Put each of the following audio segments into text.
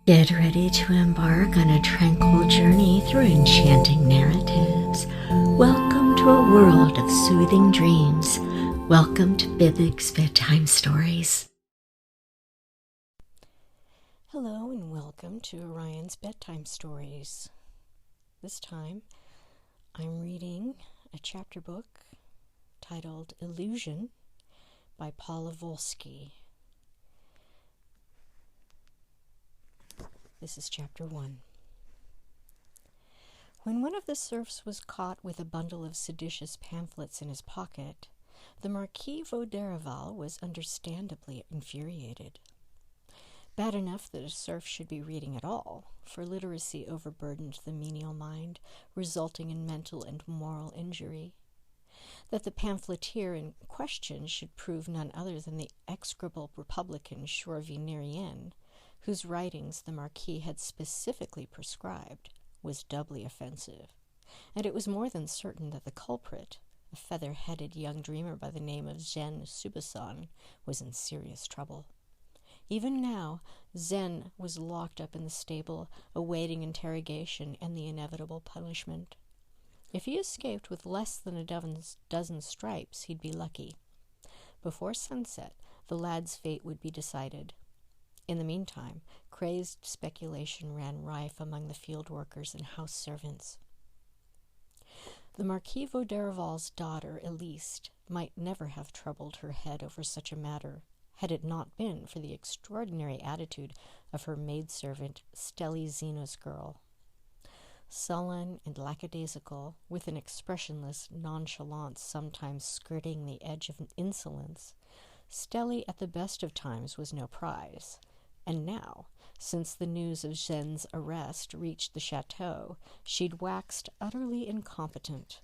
Get ready to embark on a tranquil journey through enchanting narratives. Welcome to a world of soothing dreams. Welcome to Bibig's Bedtime Stories. Hello and welcome to Orion's Bedtime Stories. This time I'm reading a chapter book titled Illusion by Paula Volsky. This is chapter 1. When one of the serfs was caught with a bundle of seditious pamphlets in his pocket, the Marquise of Derrivale was understandably infuriated. Bad enough that a serf should be reading at all, for literacy overburdened the menial mind, resulting in mental and moral injury. That the pamphleteer in question should prove none other than the execrable Republican Chauvinierien, whose writings the Marquis had specifically prescribed, was doubly offensive, and it was more than certain that the culprit, a feather-headed young dreamer by the name of Jean Soubisson, was in serious trouble. Even now, Zen was locked up in the stable, awaiting interrogation and the inevitable punishment. If he escaped with less than a dozen stripes, he'd be lucky. Before sunset, the lad's fate would be decided. In the meantime, crazed speculation ran rife among the field workers and house servants. The Marquise of Derrivale's daughter, Eliste, might never have troubled her head over such a matter, had it not been for the extraordinary attitude of her maidservant, Stelly Zeno's girl. Sullen and lackadaisical, with an expressionless nonchalance sometimes skirting the edge of insolence, Stelly at the best of times was no prize. And now, since the news of Jean's arrest reached the chateau, she'd waxed utterly incompetent.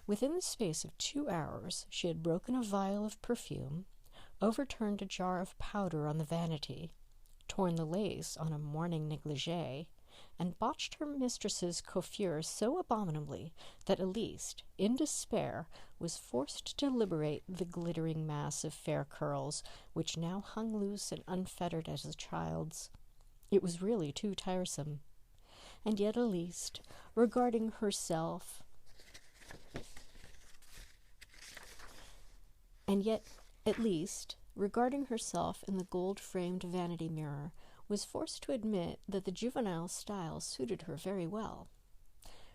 Within the space of 2 hours, she had broken a vial of perfume, overturned a jar of powder on the vanity, torn the lace on a morning negligee, and botched her mistress's coiffure so abominably that Eliste, in despair, was forced to liberate the glittering mass of fair curls which now hung loose and unfettered as a child's. It was really too tiresome. And yet Eliste, regarding herself in the gold-framed vanity mirror, was forced to admit that the juvenile style suited her very well.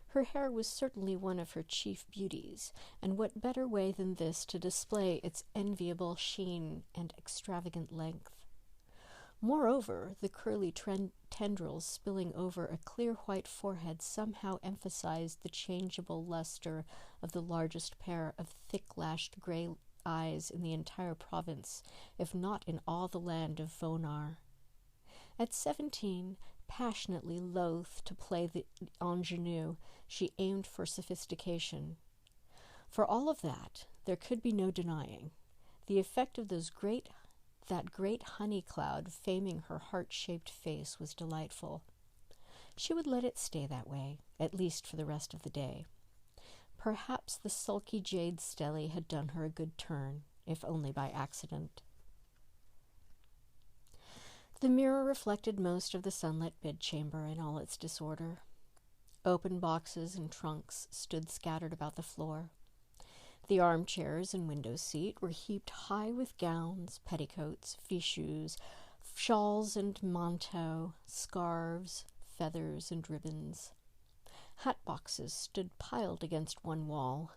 Her hair was certainly one of her chief beauties, and what better way than this to display its enviable sheen and extravagant length? Moreover, the curly tendrils spilling over a clear white forehead somehow emphasized the changeable luster of the largest pair of thick-lashed gray eyes in the entire province, if not in all the land of Vohnar. At 17, passionately loath to play the ingenue, she aimed for sophistication. For all of that, there could be no denying. The effect of that great honey cloud faming her heart-shaped face was delightful. She would let it stay that way, at least for the rest of the day. Perhaps the sulky jade Stelly had done her a good turn, if only by accident. The mirror reflected most of the sunlit bedchamber in all its disorder. Open boxes and trunks stood scattered about the floor. The armchairs and window seat were heaped high with gowns, petticoats, fichus, shawls and manteaux, scarves, feathers and ribbons. Hat boxes stood piled against one wall.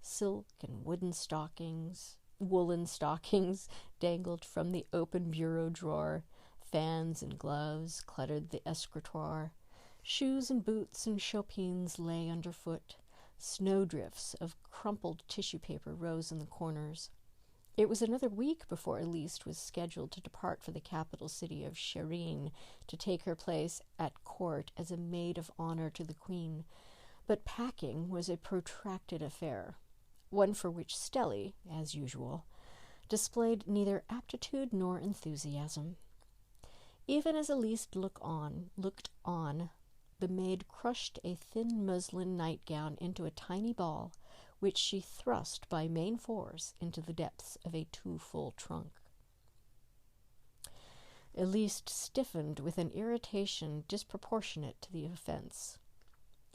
Silk and woolen stockings dangled from the open bureau drawer. Fans and gloves cluttered the escritoire. Shoes and boots and chopines lay underfoot. Snowdrifts of crumpled tissue paper rose in the corners. It was another week before Eliste was scheduled to depart for the capital city of Schwerin to take her place at court as a maid of honor to the Queen. But packing was a protracted affair, one for which Stelly, as usual, displayed neither aptitude nor enthusiasm. Even as Eliste looked on, the maid crushed a thin muslin nightgown into a tiny ball, which she thrust by main force into the depths of a too full trunk. Eliste stiffened with an irritation disproportionate to the offense.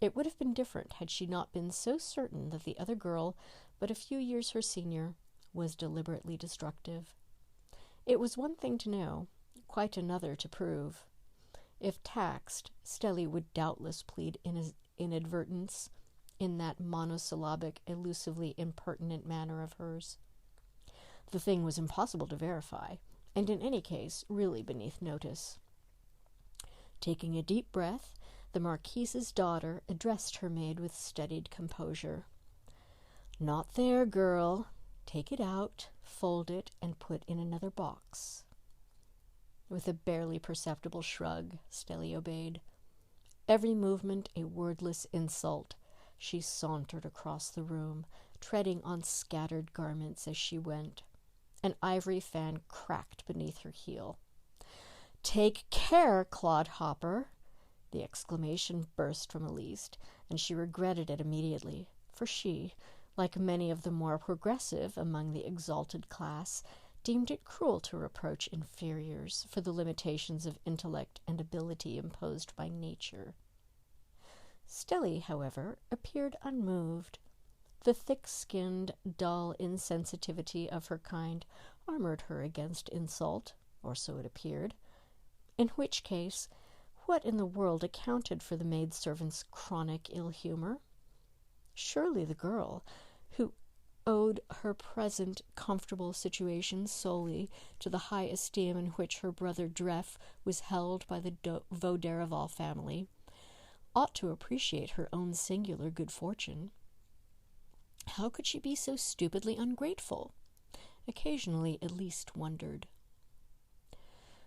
It would have been different had she not been so certain that the other girl, but a few years her senior, was deliberately destructive. It was one thing to know, quite another to prove. If taxed, Stelli would doubtless plead inadvertence in that monosyllabic, elusively impertinent manner of hers. The thing was impossible to verify, and in any case, really beneath notice. Taking a deep breath, the Marquise's daughter addressed her maid with studied composure. "Not there, girl. Take it out, fold it, and put in another box." With a barely perceptible shrug, Stelli obeyed. Every movement a wordless insult, she sauntered across the room, treading on scattered garments as she went. An ivory fan cracked beneath her heel. "Take care, clodhopper!" The exclamation burst from Eliste, and she regretted it immediately, for she, like many of the more progressive among the exalted class, deemed it cruel to reproach inferiors for the limitations of intellect and ability imposed by nature. Stelli, however, appeared unmoved. The thick-skinned, dull insensitivity of her kind armored her against insult, or so it appeared, in which case, what in the world accounted for the maidservant's chronic ill-humor? Surely the girl, who owed her present comfortable situation solely to the high esteem in which her brother Dreff was held by the Derrivale family, ought to appreciate her own singular good fortune. How could she be so stupidly ungrateful? Occasionally Eliste wondered.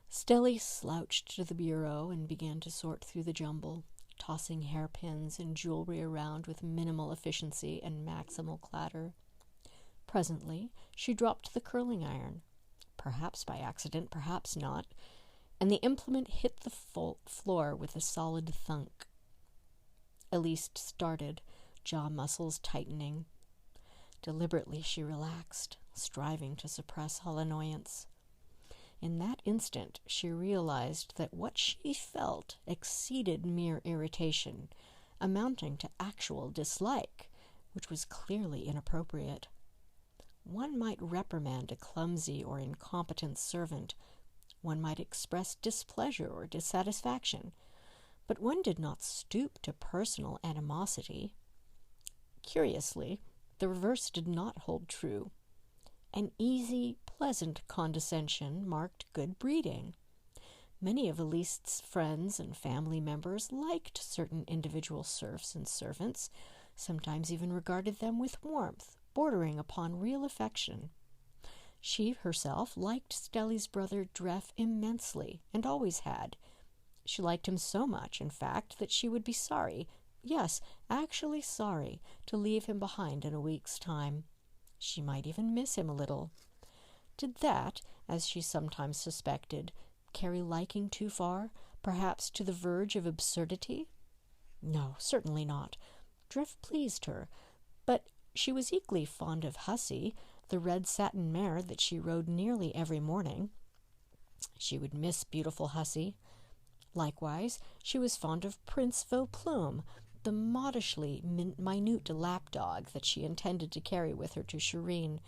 Stelli slouched to the bureau and began to sort through the jumble, tossing hairpins and jewelry around with minimal efficiency and maximal clatter. Presently she dropped the curling iron, perhaps by accident, perhaps not, and the implement hit the floor with a solid thunk. Eliste started, jaw muscles tightening. Deliberately she relaxed, striving to suppress all annoyance. In that instant she realized that what she felt exceeded mere irritation, amounting to actual dislike, which was clearly inappropriate. One might reprimand a clumsy or incompetent servant, one might express displeasure or dissatisfaction, but one did not stoop to personal animosity. Curiously, the reverse did not hold true. An easy, pleasant condescension marked good breeding. Many of Eliste's friends and family members liked certain individual serfs and servants, sometimes even regarded them with warmth, bordering upon real affection. She herself liked Stelli's brother Dreff immensely, and always had. She liked him so much, in fact, that she would be sorry, yes, actually sorry, to leave him behind in a week's time. She might even miss him a little. Did that, as she sometimes suspected, carry liking too far, perhaps to the verge of absurdity? No, certainly not. Dreff pleased her, but she was equally fond of Hussy, the red satin mare that she rode nearly every morning. She would miss beautiful Hussy. Likewise, she was fond of Prince Vauplum, the modishly minute lapdog that she intended to carry with her to Shireen.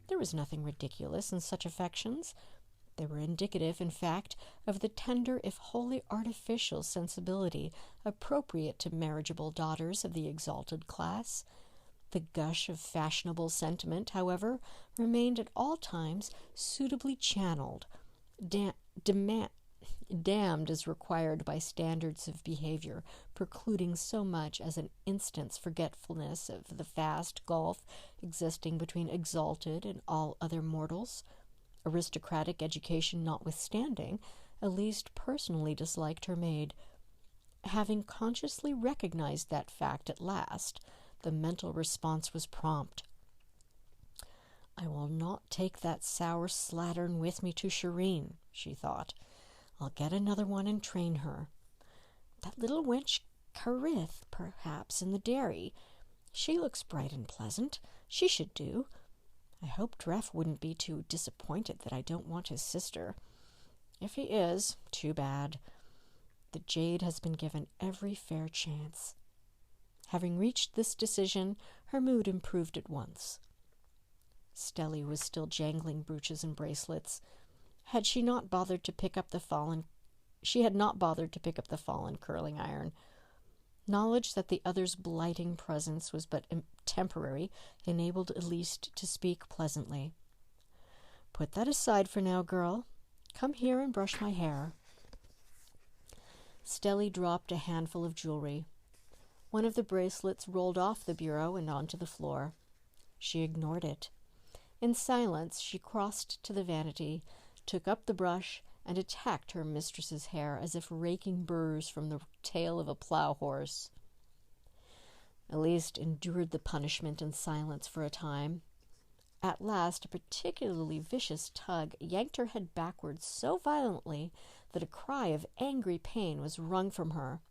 There was nothing ridiculous in such affections. They were indicative, in fact, of the tender, if wholly artificial, sensibility appropriate to marriageable daughters of the exalted class. The gush of fashionable sentiment, however, remained at all times suitably channeled, damned as required by standards of behavior, precluding so much as an instant's forgetfulness of the vast gulf existing between exalted and all other mortals. Aristocratic education notwithstanding, Eliste personally disliked her maid. Having consciously recognized that fact at last, the mental response was prompt. "I will not take that sour slattern with me to Shireen," she thought. "I'll get another one and train her. That little wench Carith, perhaps, in the dairy. She looks bright and pleasant. She should do. I hope Dreff wouldn't be too disappointed that I don't want his sister. If he is, too bad. The jade has been given every fair chance. Having reached this decision, her mood improved at once. Stelly was still jangling brooches and bracelets. She had not bothered to pick up the fallen curling iron. Knowledge that the other's blighting presence was but temporary enabled Eliste to speak pleasantly. "Put that aside for now, girl. Come here and brush my hair." Stelly dropped a handful of jewelry. One of the bracelets rolled off the bureau and onto the floor. She ignored it. In silence, she crossed to the vanity, took up the brush, and attacked her mistress's hair as if raking burrs from the tail of a plow horse. Eliste endured the punishment in silence for a time. At last, a particularly vicious tug yanked her head backwards so violently that a cry of angry pain was wrung from her.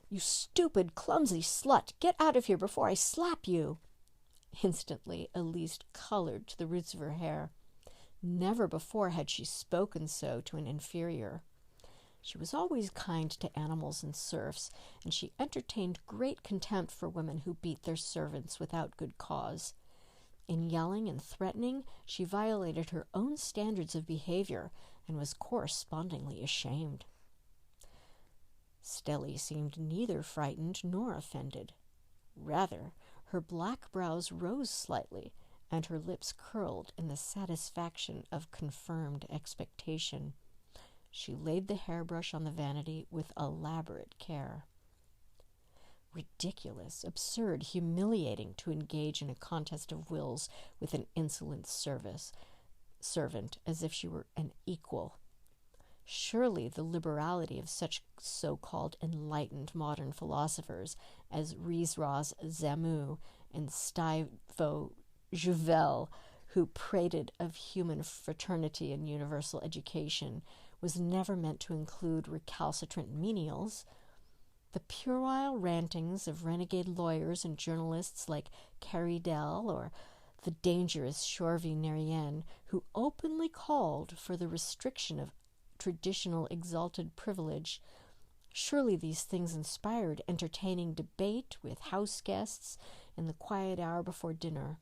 "You stupid, clumsy slut! Get out of here before I slap you!" Instantly, Eliste colored to the roots of her hair. Never before had she spoken so to an inferior. She was always kind to animals and serfs, and she entertained great contempt for women who beat their servants without good cause. In yelling and threatening, she violated her own standards of behavior and was correspondingly ashamed. Stelly seemed neither frightened nor offended. Rather, her black brows rose slightly, and her lips curled in the satisfaction of confirmed expectation. She laid the hairbrush on the vanity with elaborate care. Ridiculous, absurd, humiliating to engage in a contest of wills with an insolent servant as if she were an equal. Surely the liberality of such so-called enlightened modern philosophers as Riesras Zamu and Stivo Jouvel, who prated of human fraternity and universal education, was never meant to include recalcitrant menials. The puerile rantings of renegade lawyers and journalists like Caridel or the dangerous Chorvy-Nerienne, who openly called for the restriction of traditional exalted privilege. Surely these things inspired entertaining debate with house guests in the quiet hour before dinner.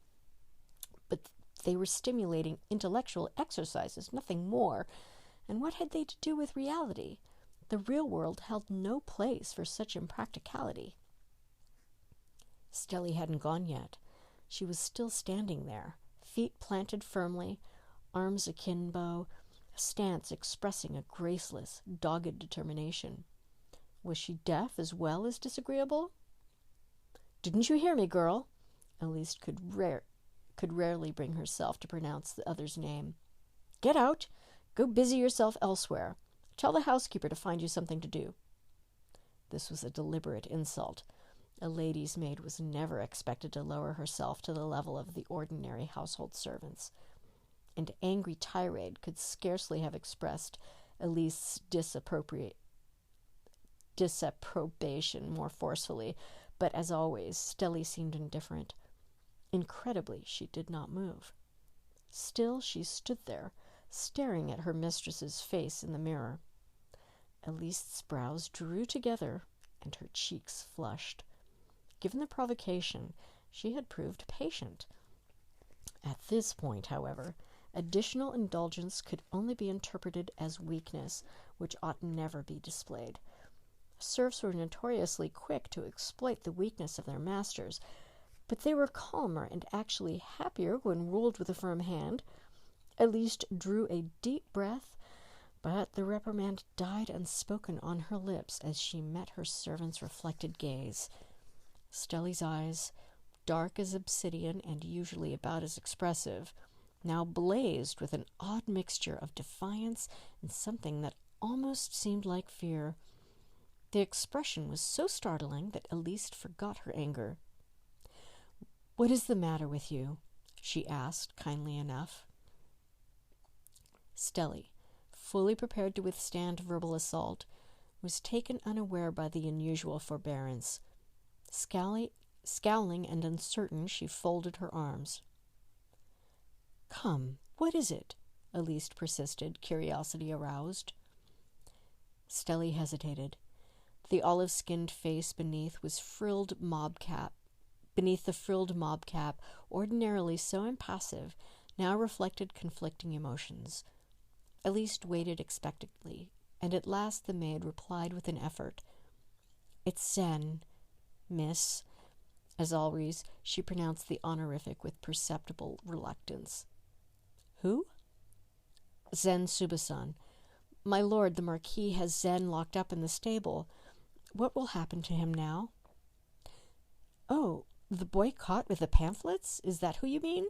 But they were stimulating intellectual exercises, nothing more. And what had they to do with reality? The real world held no place for such impracticality. Stelly hadn't gone yet. She was still standing there, feet planted firmly, arms akimbo, a stance expressing a graceless, dogged determination. Was she deaf as well as disagreeable? "Didn't you hear me, girl?" Eliste could rarely bring herself to pronounce the other's name. "Get out! Go busy yourself elsewhere. Tell the housekeeper to find you something to do." This was a deliberate insult. A lady's maid was never expected to lower herself to the level of the ordinary household servants. And angry tirade could scarcely have expressed Elise's disapprobation more forcefully, but as always, Stelly seemed indifferent. Incredibly, she did not move. Still, she stood there, staring at her mistress's face in the mirror. Eliste's brows drew together, and her cheeks flushed. Given the provocation, she had proved patient. At this point, however, additional indulgence could only be interpreted as weakness, which ought never be displayed. Serfs were notoriously quick to exploit the weakness of their masters, but they were calmer and actually happier when ruled with a firm hand. Eliste drew a deep breath, but the reprimand died unspoken on her lips as she met her servant's reflected gaze. Stelly's eyes, dark as obsidian and usually about as expressive, now blazed with an odd mixture of defiance and something that almost seemed like fear. The expression was so startling that Eliste forgot her anger. "What is the matter with you?" she asked, kindly enough. Stelly, fully prepared to withstand verbal assault, was taken unaware by the unusual forbearance. Scowling and uncertain, she folded her arms. "Come, what is it? Eliste persisted, curiosity aroused. Stelly hesitated. The olive-skinned face beneath the frilled mob cap, ordinarily so impassive, now reflected conflicting emotions. Eliste waited expectantly, and at last the maid replied with an effort. "It's Zen, miss." As always, she pronounced the honorific with perceptible reluctance. "Who?" "Zen Subasan. My lord, the Marquis has Zen locked up in the stable. What will happen to him now?" "Oh, the boy caught with the pamphlets? Is that who you mean?"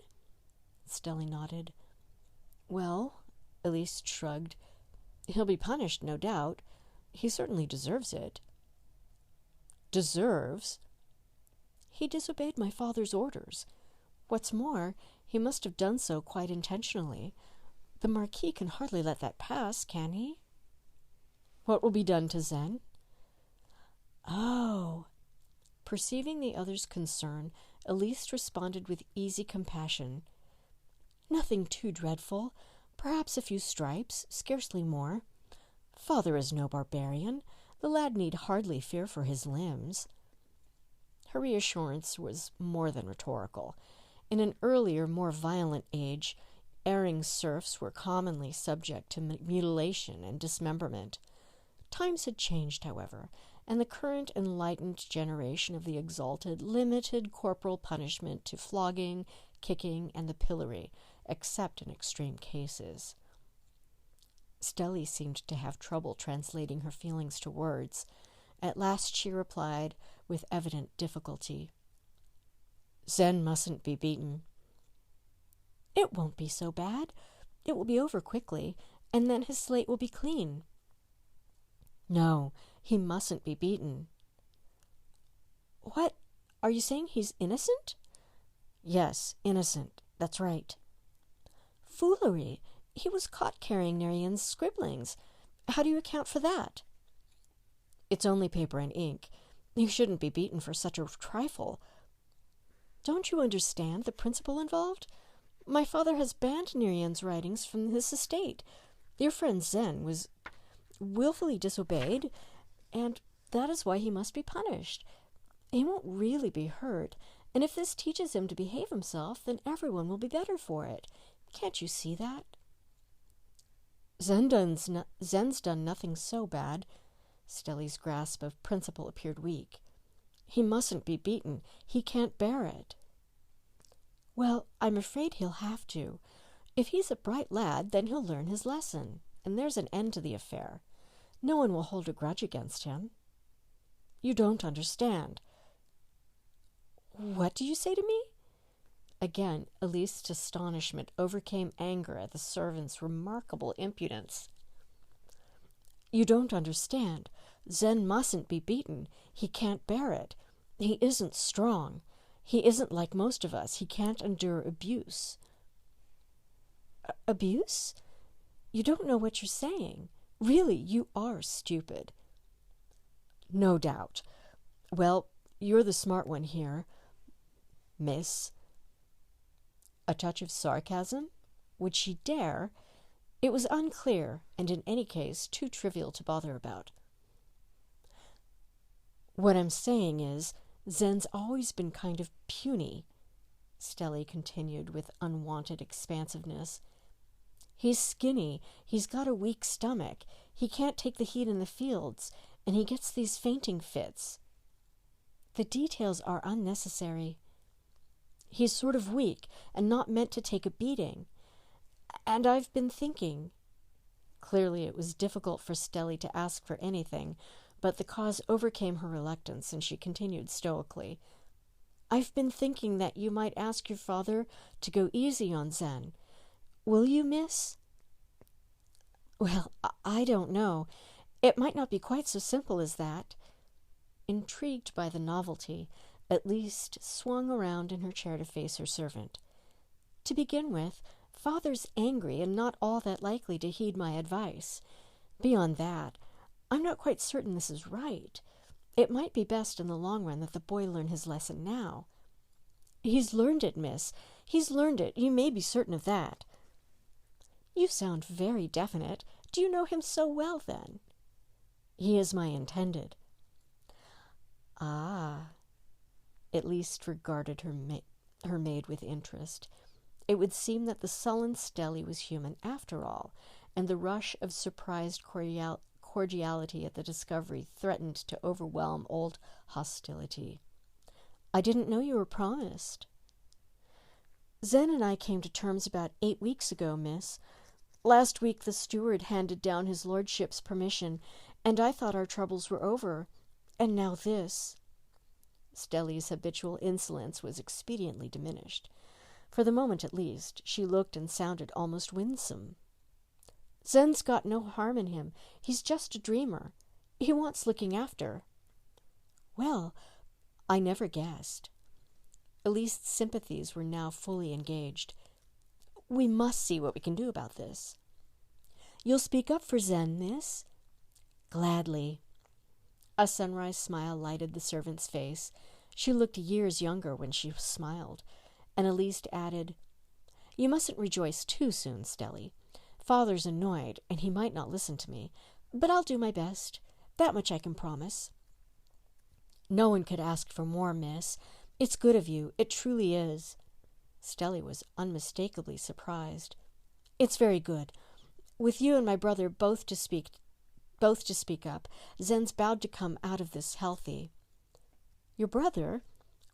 Stelly nodded. "Well," Eliste shrugged, "he'll be punished, no doubt. He certainly deserves it." "Deserves?" "He disobeyed my father's orders. What's more, he must have done so quite intentionally. The Marquis can hardly let that pass, can he?" "What will be done to Zen?" "Oh." Perceiving the other's concern, Eliste responded with easy compassion. "Nothing too dreadful. Perhaps a few stripes, scarcely more. Father is no barbarian. The lad need hardly fear for his limbs." Her reassurance was more than rhetorical. In an earlier, more violent age, erring serfs were commonly subject to mutilation and dismemberment. Times had changed, however, and the current enlightened generation of the Exalted limited corporal punishment to flogging, kicking, and the pillory, except in extreme cases. Stelly seemed to have trouble translating her feelings to words. At last she replied with evident difficulty. "Zen mustn't be beaten." "It won't be so bad. It will be over quickly, and then his slate will be clean." "No, he mustn't be beaten." "What? Are you saying he's innocent?" "Yes, innocent. That's right." "Foolery. He was caught carrying Nerian's scribblings. How do you account for that?" "It's only paper and ink. You shouldn't be beaten for such a trifle." "Don't you understand the principle involved? My father has banned Nerian's writings from his estate. Your friend Zen was willfully disobeyed, and that is why he must be punished. He won't really be hurt, and if this teaches him to behave himself, then everyone will be better for it. Can't you see that?" Zen's done nothing so bad." Stelly's grasp of principle appeared weak. "He mustn't be beaten. He can't bear it." "Well, I'm afraid he'll have to. If he's a bright lad, then he'll learn his lesson, and there's an end to the affair. No one will hold a grudge against him." "You don't understand." "What do you say to me?" Again, Eliste's astonishment overcame anger at the servant's remarkable impudence. "You don't understand. Zen mustn't be beaten. He can't bear it. He isn't strong. He isn't like most of us. He can't endure abuse." "Abuse? You don't know what you're saying. Really, you are stupid." "No doubt. Well, you're the smart one here, miss." A touch of sarcasm? Would she dare? It was unclear, and in any case too trivial to bother about. "What I'm saying is, Zen's always been kind of puny," Stelly continued with unwonted expansiveness. "He's skinny, he's got a weak stomach, he can't take the heat in the fields, and he gets these fainting fits. The details are unnecessary. He's sort of weak and not meant to take a beating. And I've been thinking." Clearly it was difficult for Stelly to ask for anything, but the cause overcame her reluctance, and she continued stoically. "I've been thinking that you might ask your father to go easy on Zen. Will you, miss?" "Well, I don't know. It might not be quite so simple as that." Intrigued by the novelty, Eliste swung around in her chair to face her servant. "To begin with, Father's angry and not all that likely to heed my advice. Beyond that, I'm not quite certain this is right. It might be best in the long run that the boy learn his lesson now." "He's learned it, miss. He's learned it. You may be certain of that." You sound very definite. Do you know him so well, then? He is my intended. Ah. Eliste regarded her maid with interest. It would seem that the sullen Stelly was human after all, and the rush of surprised cordiality at the discovery threatened to overwhelm old hostility. I didn't know you were promised. Zen and I came to terms about 8 weeks ago, miss. Last week the steward handed down his lordship's permission, and I thought our troubles were over. And now this. Stelly's habitual insolence was expediently diminished. For the moment, at least, she looked and sounded almost winsome. Zen's got no harm in him. He's just a dreamer. He wants looking after. Well, I never guessed. Elise's sympathies were now fully engaged. We must see what we can do about this. You'll speak up for Zen, miss? Gladly. A sunrise smile lighted the servant's face. She looked years younger when she smiled, and Eliste added, You mustn't rejoice too soon, Stelly. Father's annoyed, and he might not listen to me, but I'll do my best. That much I can promise. No one could ask for more, miss. It's good of you. It truly is. Stelly was unmistakably surprised. It's very good. With you and my brother both to speak up, Zen's bound to come out of this healthy. Your brother?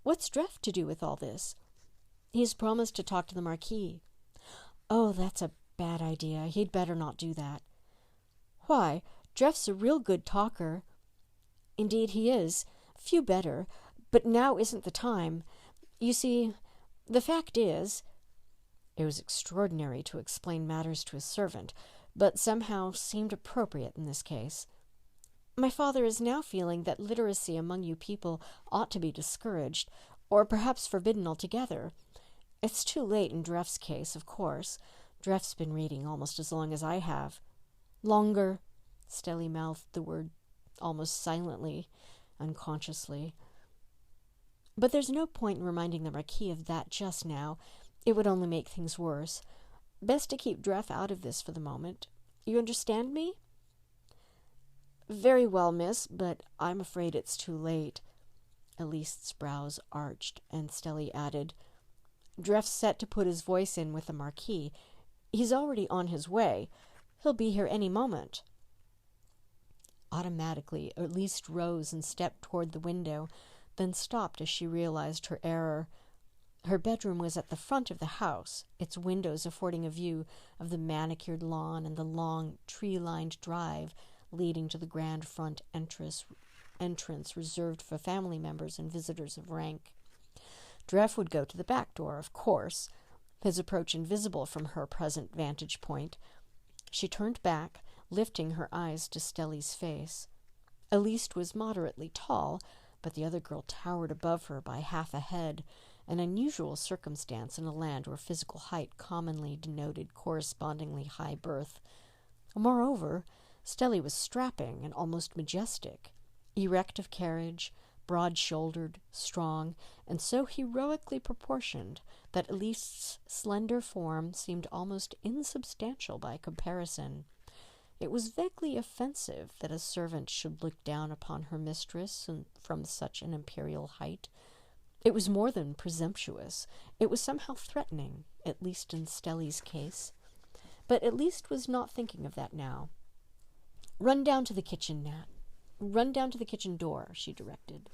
What's Dreff to do with all this? He's promised to talk to the Marquise. Oh, that's a bad idea. He'd better not do that. Why? Dreff's a real good talker. Indeed he is. Few better. But now isn't the time. You see, the fact is... It was extraordinary to explain matters to a servant, but somehow seemed appropriate in this case. My father is now feeling that literacy among you people ought to be discouraged, or perhaps forbidden altogether. It's too late in Dreff's case, of course. Dreff's been reading almost as long as I have. Longer. Stelly mouthed the word almost silently, unconsciously. But there's no point in reminding the Marquis of that just now. It would only make things worse. Best to keep Dreff out of this for the moment. You understand me? Very well, miss, but I'm afraid it's too late. Eliste's brows arched, and Stelly added, Dreff's set to put his voice in with the Marquis. He's already on his way. He'll be here any moment. Automatically, Eliste rose and stepped toward the window, then stopped as she realized her error. Her bedroom was at the front of the house, its windows affording a view of the manicured lawn and the long, tree-lined drive leading to the grand front entrance reserved for family members and visitors of rank. Dreff would go to the back door, of course, his approach invisible from her present vantage point. She turned back, lifting her eyes to Stelly's face. Eliste was moderately tall, but the other girl towered above her by half a head, an unusual circumstance in a land where physical height commonly denoted correspondingly high birth. Moreover, Stelly was strapping and almost majestic, erect of carriage, broad-shouldered, strong, and so heroically proportioned that Eliste's slender form seemed almost insubstantial by comparison. It was vaguely offensive that a servant should look down upon her mistress from such an imperial height. It was more than presumptuous. It was somehow threatening, at least in Stelly's case. But Eliste was not thinking of that now. Run down to the kitchen, Nat. Run down to the kitchen door, she directed.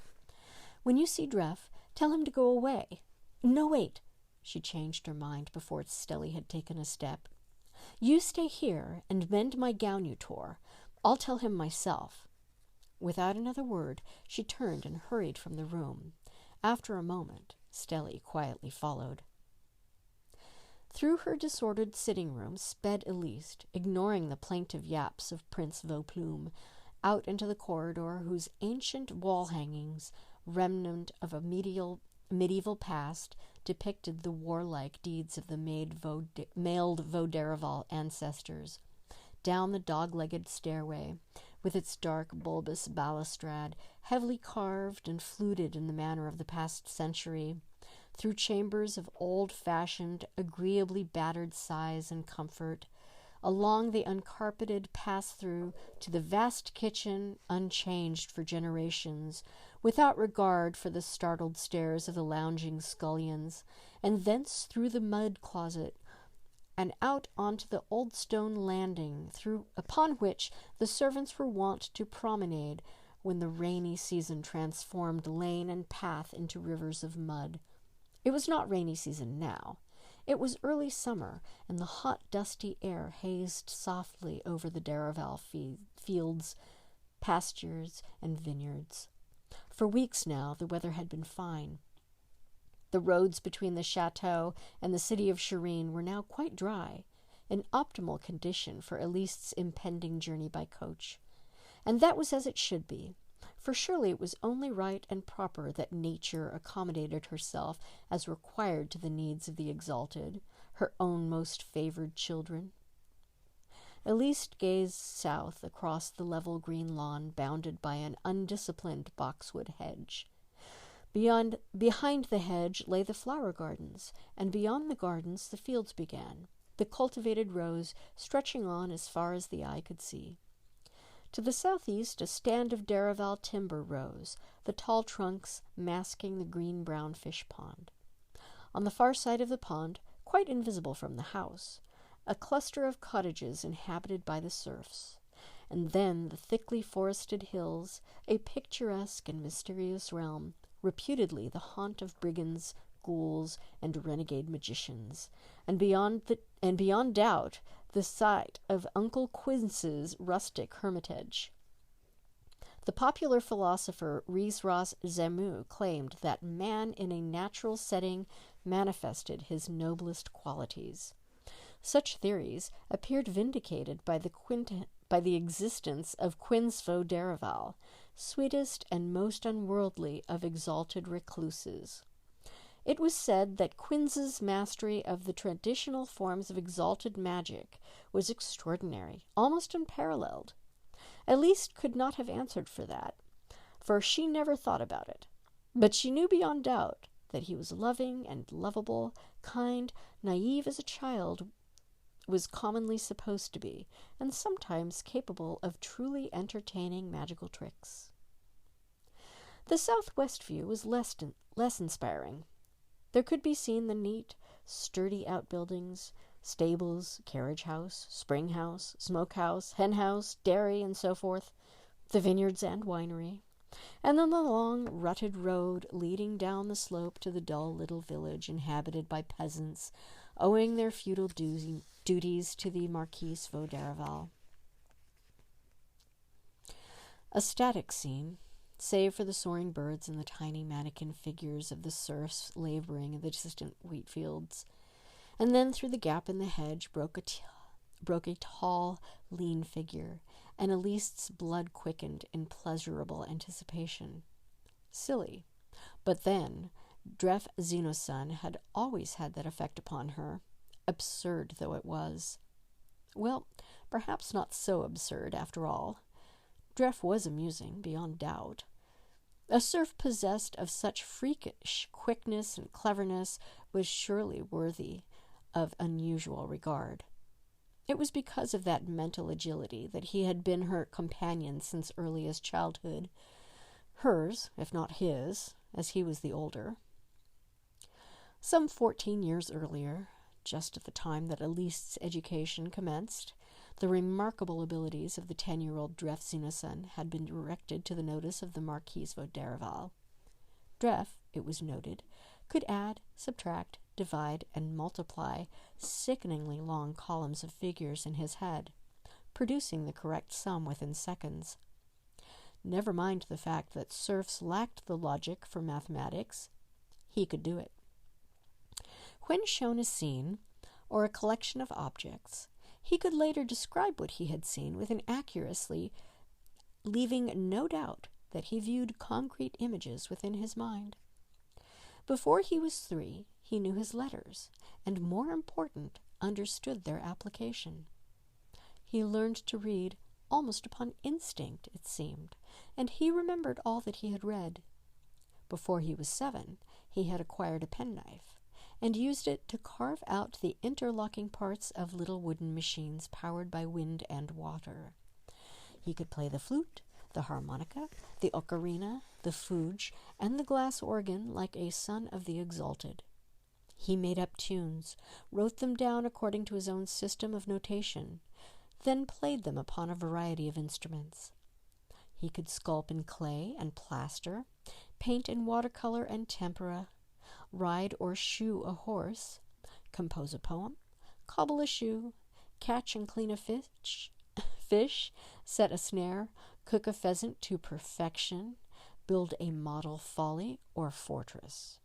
When you see Dreff, tell him to go away. No, wait. She changed her mind before Stelly had taken a step. You stay here and mend my gown you tore. I'll tell him myself. Without another word, she turned and hurried from the room. After a moment, Stelly quietly followed. Through her disordered sitting room sped Eliste, ignoring the plaintive yaps of Prince Vauplum, out into the corridor whose ancient wall hangings, remnant of a medieval past, depicted the warlike deeds of the mailed Derrivale ancestors. Down the dog-legged stairway, with its dark bulbous balustrade, heavily carved and fluted in the manner of the past century, through chambers of old-fashioned, agreeably battered size and comfort, along the uncarpeted pass-through to the vast kitchen, unchanged for generations, without regard for the startled stares of the lounging scullions, and thence through the mud closet, and out onto the old stone landing, upon which the servants were wont to promenade when the rainy season transformed lane and path into rivers of mud. It was not rainy season now. It was early summer, and the hot, dusty air hazed softly over the Derrivale fields, pastures, and vineyards. For weeks now the weather had been fine. The roads between the chateau and the city of Shireen were now quite dry, an optimal condition for Eliste's impending journey by coach. And that was as it should be, for surely it was only right and proper that nature accommodated herself as required to the needs of the exalted, her own most favored children. Eliste gazed south across the level green lawn bounded by an undisciplined boxwood hedge. Behind the hedge lay the flower gardens, and beyond the gardens the fields began, the cultivated rows stretching on as far as the eye could see. To the southeast a stand of Derrivale timber rose, the tall trunks masking the green-brown fish pond. On the far side of the pond, quite invisible from the house, a cluster of cottages inhabited by the serfs, and then the thickly forested hills, a picturesque and mysterious realm, reputedly the haunt of brigands, ghouls, and renegade magicians, and beyond doubt the site of Uncle Quince's rustic hermitage. The popular philosopher Ries Zemu claimed that man in a natural setting manifested his noblest qualities. Such theories appeared vindicated by the existence of Quince Derrivale, sweetest and most unworldly of exalted recluses. It was said that Quince's mastery of the traditional forms of exalted magic was extraordinary, almost unparalleled. Eliste could not have answered for that, for she never thought about it. But she knew beyond doubt that he was loving and lovable, kind, naive as a child was commonly supposed to be, and sometimes capable of truly entertaining magical tricks. The southwest view was less inspiring. There could be seen the neat, sturdy outbuildings, stables, carriage house, spring house, smoke house, hen house, dairy, and so forth, the vineyards and winery, and then the long, rutted road leading down the slope to the dull little village inhabited by peasants, owing their feudal duties to the Marquise Derrivale. A static scene, save for the soaring birds and the tiny mannequin figures of the serfs laboring in the distant wheat fields. And then through the gap in the hedge broke a tall, lean figure, and Eliste's blood quickened in pleasurable anticipation. Silly, but then Dref Xenosun had always had that effect upon her, absurd though it was. Well, perhaps not so absurd after all. Dref was amusing, beyond doubt. A serf possessed of such freakish quickness and cleverness was surely worthy of unusual regard. It was because of that mental agility that he had been her companion since earliest childhood, hers, if not his, as he was the older. Some 14 years earlier, just at the time that Eliste's education commenced, the remarkable abilities of the 10-year-old Dref Xenosun had been directed to the notice of the Marquise Derrivale. Dref, it was noted, could add, subtract, divide, and multiply sickeningly long columns of figures in his head, producing the correct sum within seconds. Never mind the fact that serfs lacked the logic for mathematics. He could do it. When shown a scene, or a collection of objects, he could later describe what he had seen with an accuracy, leaving no doubt that he viewed concrete images within his mind. Before he was 3, he knew his letters, and more important, understood their application. He learned to read almost upon instinct, it seemed, and he remembered all that he had read. Before he was 7, he had acquired a penknife, and used it to carve out the interlocking parts of little wooden machines powered by wind and water. He could play the flute, the harmonica, the ocarina, the fuge, and the glass organ like a son of the Exalted. He made up tunes, wrote them down according to his own system of notation, then played them upon a variety of instruments. He could sculpt in clay and plaster, paint in watercolor and tempera, ride or shoe a horse, compose a poem, cobble a shoe, catch and clean a fish, set a snare, cook a pheasant to perfection, build a model folly or fortress.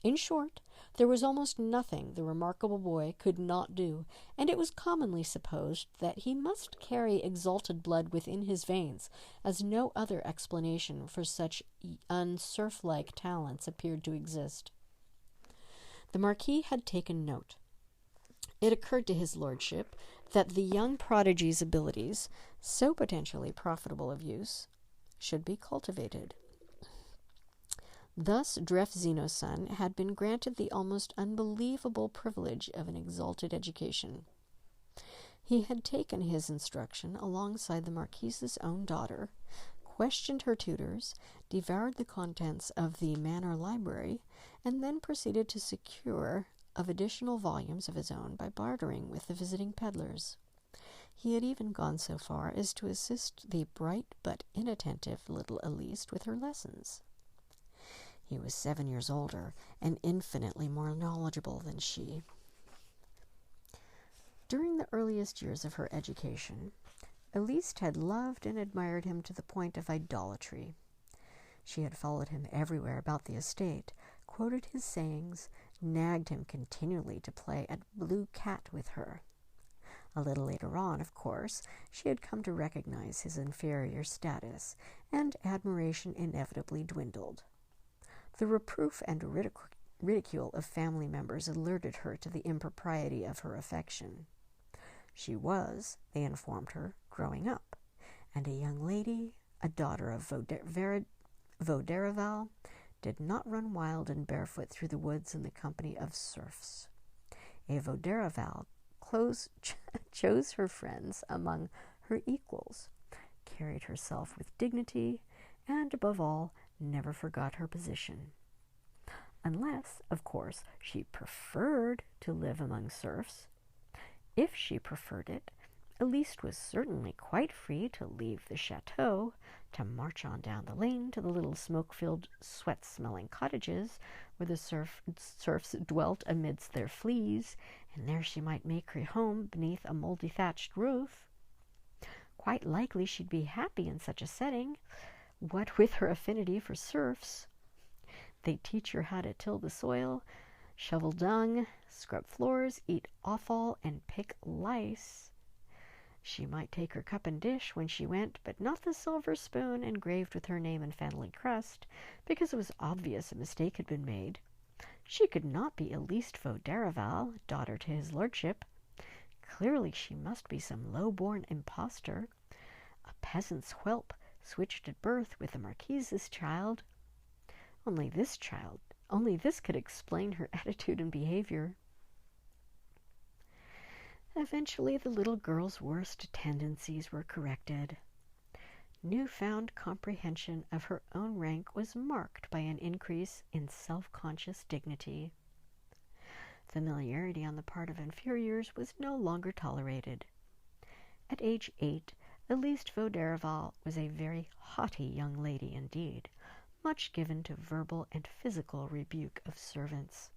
In short, there was almost nothing the remarkable boy could not do, and it was commonly supposed that he must carry exalted blood within his veins, as no other explanation for such unserf-like talents appeared to exist. The Marquis had taken note. It occurred to his lordship that the young prodigy's abilities, so potentially profitable of use, should be cultivated. Thus, Drefzino's son had been granted the almost unbelievable privilege of an exalted education. He had taken his instruction alongside the Marquise's own daughter, questioned her tutors, devoured the contents of the manor library, and then proceeded to secure of additional volumes of his own by bartering with the visiting peddlers. He had even gone so far as to assist the bright but inattentive little Eliste with her lessons. He was 7 years older and infinitely more knowledgeable than she. During the earliest years of her education, Eliste had loved and admired him to the point of idolatry. She had followed him everywhere about the estate, quoted his sayings, nagged him continually to play at blue cat with her. A little later on, of course, she had come to recognize his inferior status, and admiration inevitably dwindled. The reproof and ridicule of family members alerted her to the impropriety of her affection. She was, they informed her, growing up, and a young lady, a daughter of Derrivale, did not run wild and barefoot through the woods in the company of serfs. A Derrivale chose her friends among her equals, carried herself with dignity, and, above all, never forgot her position. Unless, of course, she preferred to live among serfs. If she preferred it, Eliste was certainly quite free to leave the chateau, to march on down the lane to the little smoke-filled, sweat-smelling cottages where the serfs dwelt amidst their fleas, and there she might make her home beneath a mouldy thatched roof. Quite likely she'd be happy in such a setting, what with her affinity for serfs. They'd teach her how to till the soil, shovel dung, scrub floors, eat offal, and pick lice. She might take her cup and dish when she went, but not the silver spoon engraved with her name and family crest, because it was obvious a mistake had been made. She could not be Eliste Derrivale, daughter to his lordship. Clearly she must be some low-born impostor, a peasant's whelp, switched at birth with the Marquise's child. Only this could explain her attitude and behavior. Eventually, the little girl's worst tendencies were corrected. Newfound comprehension of her own rank was marked by an increase in self-conscious dignity. Familiarity on the part of inferiors was no longer tolerated. At age 8, Eliste Derrivale was a very haughty young lady indeed, much given to verbal and physical rebuke of servants.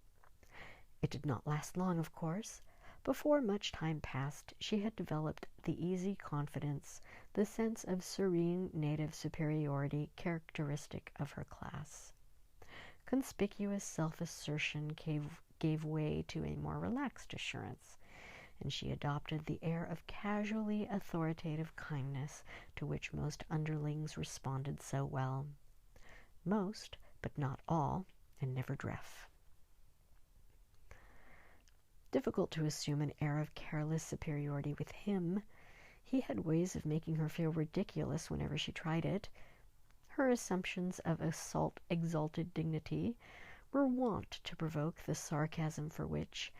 It did not last long, of course. Before much time passed, she had developed the easy confidence, the sense of serene native superiority characteristic of her class. Conspicuous self-assertion gave way to a more relaxed assurance, and she adopted the air of casually authoritative kindness to which most underlings responded so well. Most, but not all, and never Dreff. Difficult to assume an air of careless superiority with him. He had ways of making her feel ridiculous whenever she tried it. Her assumptions of exalted dignity were wont to provoke the sarcasm for which,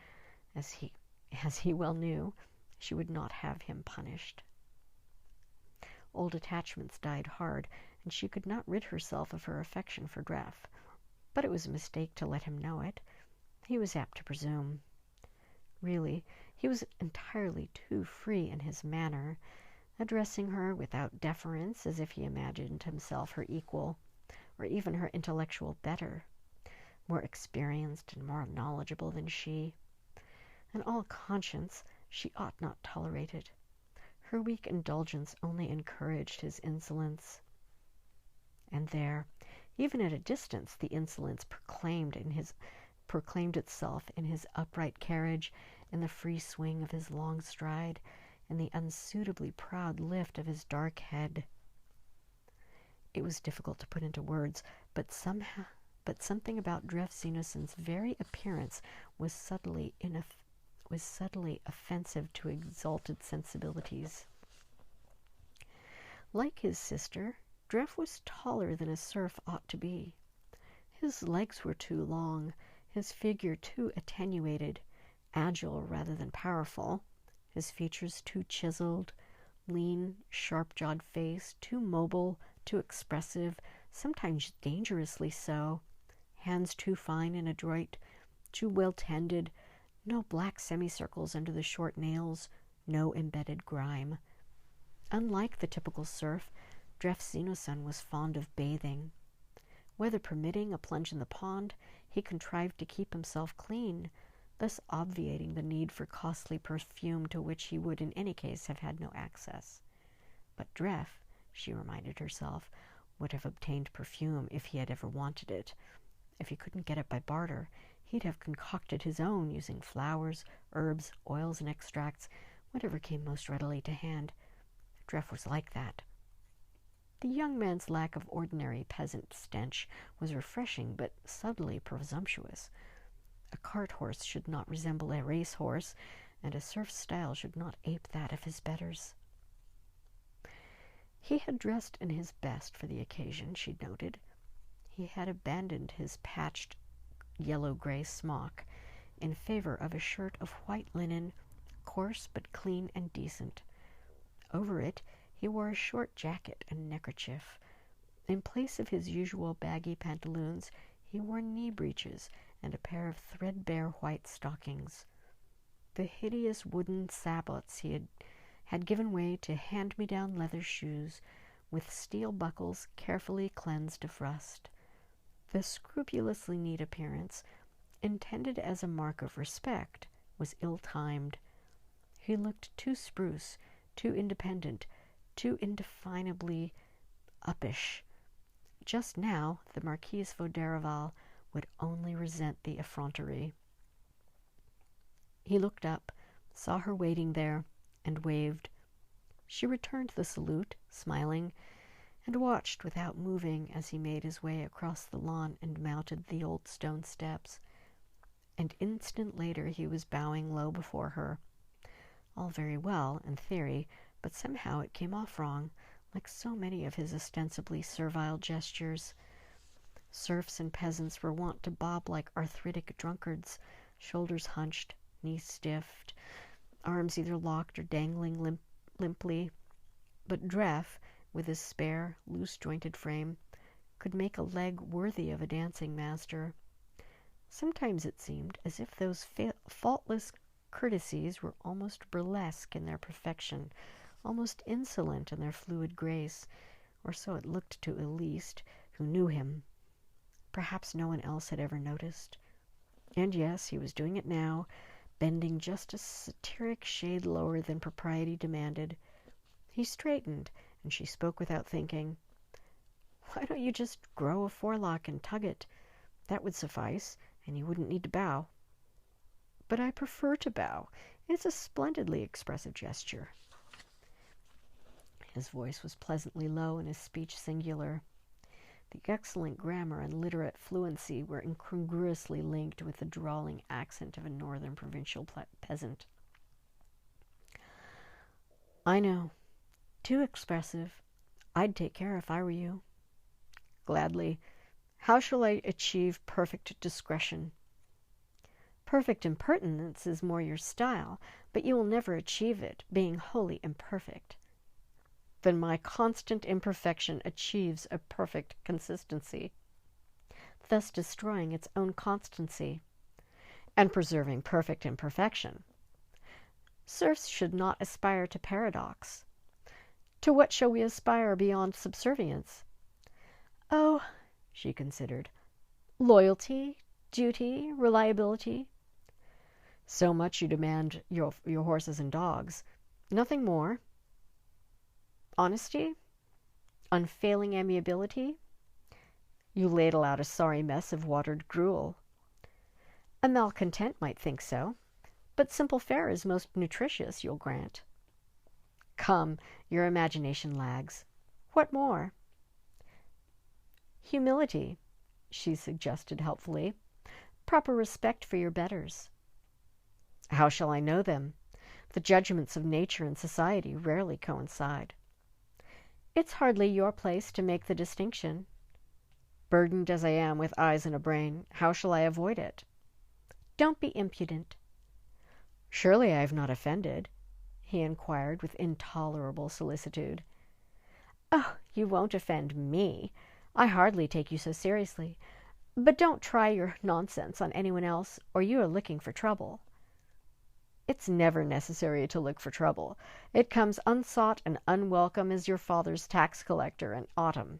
as he well knew, she would not have him punished. Old attachments died hard, and she could not rid herself of her affection for Dreff. But it was a mistake to let him know it. He was apt to presume. Really, he was entirely too free in his manner, addressing her without deference, as if he imagined himself her equal, or even her intellectual better, more experienced and more knowledgeable than she. In all conscience, she ought not tolerate it. Her weak indulgence only encouraged his insolence. And there, even at a distance, the insolence proclaimed itself in his upright carriage, in the free swing of his long stride, in the unsuitably proud lift of his dark head. It was difficult to put into words, but something about Dreff Xenocent's very appearance was subtly offensive to exalted sensibilities. Like his sister, Dreff was taller than a serf ought to be. His legs were too long, his figure too attenuated, agile rather than powerful, his features too chiseled, lean, sharp-jawed face too mobile, too expressive, sometimes dangerously so, hands too fine and adroit, too well-tended, no black semicircles under the short nails, no embedded grime. Unlike the typical serf, Dreff Xenocent was fond of bathing. Weather permitting a plunge in the pond, he contrived to keep himself clean, thus obviating the need for costly perfume to which he would in any case have had no access. But Dreff, she reminded herself, would have obtained perfume if he had ever wanted it. If he couldn't get it by barter, he'd have concocted his own using flowers, herbs, oils, and extracts, whatever came most readily to hand. Dreff was like that. The young man's lack of ordinary peasant stench was refreshing, but subtly presumptuous. A cart horse should not resemble a race horse, and a serf's style should not ape that of his betters. He had dressed in his best for the occasion, she noted. He had abandoned his patched yellow-gray smock in favor of a shirt of white linen, coarse but clean and decent. Over it he wore a short jacket and neckerchief. In place of his usual baggy pantaloons, he wore knee breeches and a pair of threadbare white stockings. The hideous wooden sabots he had given way to hand-me-down leather shoes with steel buckles carefully cleansed of rust. The scrupulously neat appearance, intended as a mark of respect, was ill-timed. He looked too spruce, too independent, too indefinably uppish. Just now, the Marquise of Derrivale would only resent the effrontery. He looked up, saw her waiting there, and waved. She returned the salute, smiling, and watched without moving as he made his way across the lawn and mounted the old stone steps. An instant later he was bowing low before her. All very well, in theory, but somehow it came off wrong, like so many of his ostensibly servile gestures. Serfs and peasants were wont to bob like arthritic drunkards, shoulders hunched, knees stiffed, arms either locked or dangling limply. But Dreff, with his spare, loose-jointed frame, could make a leg worthy of a dancing master. Sometimes it seemed as if those faultless courtesies were almost burlesque in their perfection, almost insolent in their fluid grace, or so it looked to Eliste, who knew him. Perhaps no one else had ever noticed. And yes, he was doing it now, bending just a satiric shade lower than propriety demanded. He straightened, and she spoke without thinking. "Why don't you just grow a forelock and tug it? That would suffice, and you wouldn't need to bow." "But I prefer to bow. It's a splendidly expressive gesture." His voice was pleasantly low and his speech singular. The excellent grammar and literate fluency were incongruously linked with the drawling accent of a northern provincial peasant. "I know. Too expressive. I'd take care if I were you." "Gladly. How shall I achieve perfect discretion? Perfect impertinence is more your style, but you will never achieve it, being wholly imperfect. Then my constant imperfection achieves a perfect consistency, thus destroying its own constancy, and preserving perfect imperfection. Serfs should not aspire to paradox. To what shall we aspire beyond subservience? Oh, she considered, loyalty, duty, reliability. So much you demand your horses and dogs. Nothing more. Honesty? Unfailing amiability? You ladle out a sorry mess of watered gruel. A malcontent might think so, but simple fare is most nutritious, you'll grant. Come, your imagination lags. What more? Humility, she suggested helpfully. Proper respect for your betters. How shall I know them? The judgments of nature and society rarely coincide. It's hardly your place to make the distinction. Burdened as I am with eyes and a brain, how shall I avoid it? Don't be impudent. Surely I have not offended, he inquired with intolerable solicitude. Oh, you won't offend me. I hardly take you so seriously. But don't try your nonsense on anyone else, or you are looking for trouble. It's never necessary to look for trouble. It comes unsought and unwelcome as your father's tax collector in autumn.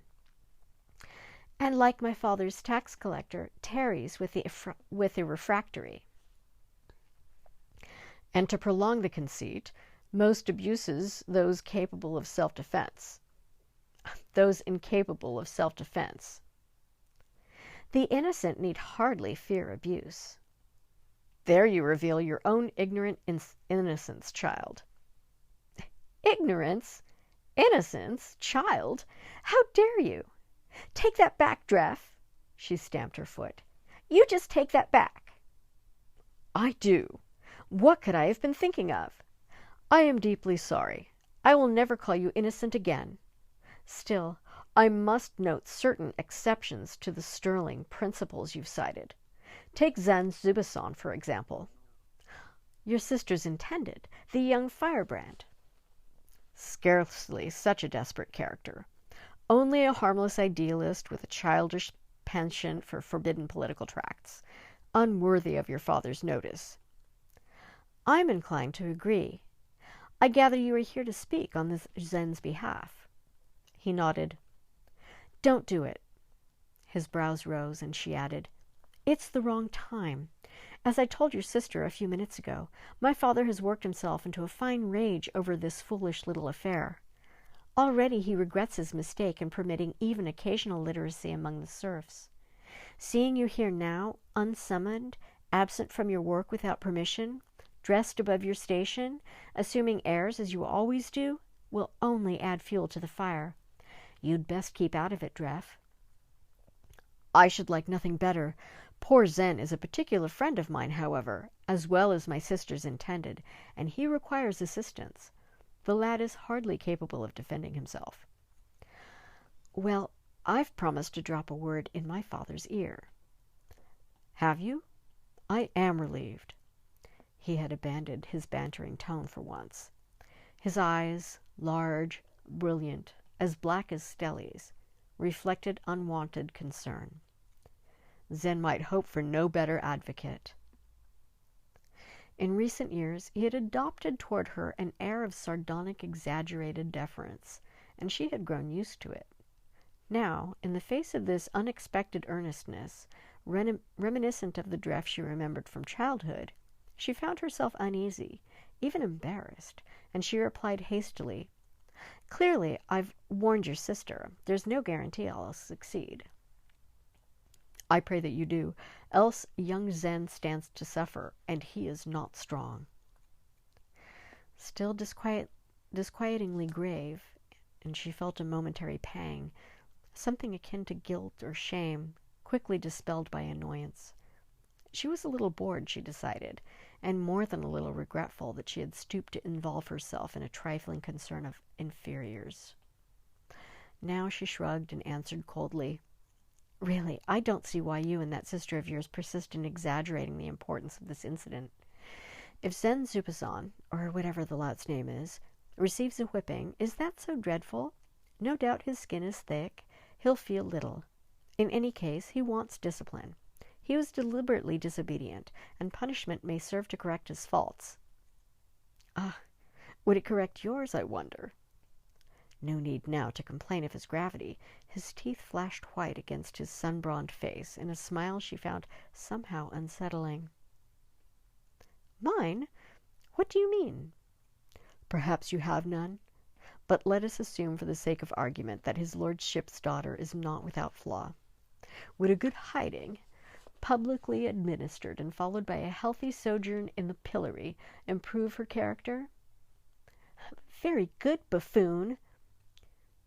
And like my father's tax collector, tarries with the refractory. And to prolong the conceit, most abuses those capable of self-defense. Those incapable of self-defense. The innocent need hardly fear abuse. There you reveal your own ignorant innocence, child. Ignorance? Innocence? Child? How dare you? Take that back, Dreff. She stamped her foot. You just take that back. I do. What could I have been thinking of? I am deeply sorry. I will never call you innocent again. Still, I must note certain exceptions to the sterling principles you've cited. Take Zanzubason, for example. Your sister's intended, the young firebrand. Scarcely such a desperate character. Only a harmless idealist with a childish penchant for forbidden political tracts, unworthy of your father's notice. I'm inclined to agree. I gather you are here to speak on this Zen's behalf. He nodded. Don't do it. His brows rose, and she added, It's the wrong time. As I told your sister a few minutes ago, my father has worked himself into a fine rage over this foolish little affair. Already he regrets his mistake in permitting even occasional literacy among the serfs. Seeing you here now, unsummoned, absent from your work without permission, dressed above your station, assuming airs as you always do, will only add fuel to the fire. You'd best keep out of it, Dreff. I should like nothing better. Poor Zen is a particular friend of mine, however, as well as my sister's intended, and he requires assistance. The lad is hardly capable of defending himself. Well, I've promised to drop a word in my father's ear. Have you? I am relieved. He had abandoned his bantering tone for once. His eyes, large, brilliant, as black as Stelli's, reflected unwonted concern. Zen might hope for no better advocate. In recent years he had adopted toward her an air of sardonic, exaggerated deference, and she had grown used to it. Now, in the face of this unexpected earnestness, reminiscent of the Dreff she remembered from childhood, she found herself uneasy, even embarrassed, and she replied hastily, Clearly, I've warned your sister. There's no guarantee I'll succeed. I pray that you do, else young Zen stands to suffer, and he is not strong. Still disquietingly grave, and she felt a momentary pang, something akin to guilt or shame, quickly dispelled by annoyance. She was a little bored, she decided, and more than a little regretful that she had stooped to involve herself in a trifling concern of inferiors. Now she shrugged and answered coldly, Really, I don't see why you and that sister of yours persist in exaggerating the importance of this incident. If Zen Zupasan, or whatever the lout's name is, receives a whipping, is that so dreadful? No doubt his skin is thick. He'll feel little. In any case, he wants discipline. He was deliberately disobedient, and punishment may serve to correct his faults. Ah, would it correct yours, I wonder? No need now to complain of his gravity. His teeth flashed white against his sun-bronzed face in a smile she found somehow unsettling. Mine? What do you mean? Perhaps you have none, but let us assume for the sake of argument that his lordship's daughter is not without flaw. Would a good hiding, publicly administered and followed by a healthy sojourn in the pillory, improve her character? Very good, buffoon!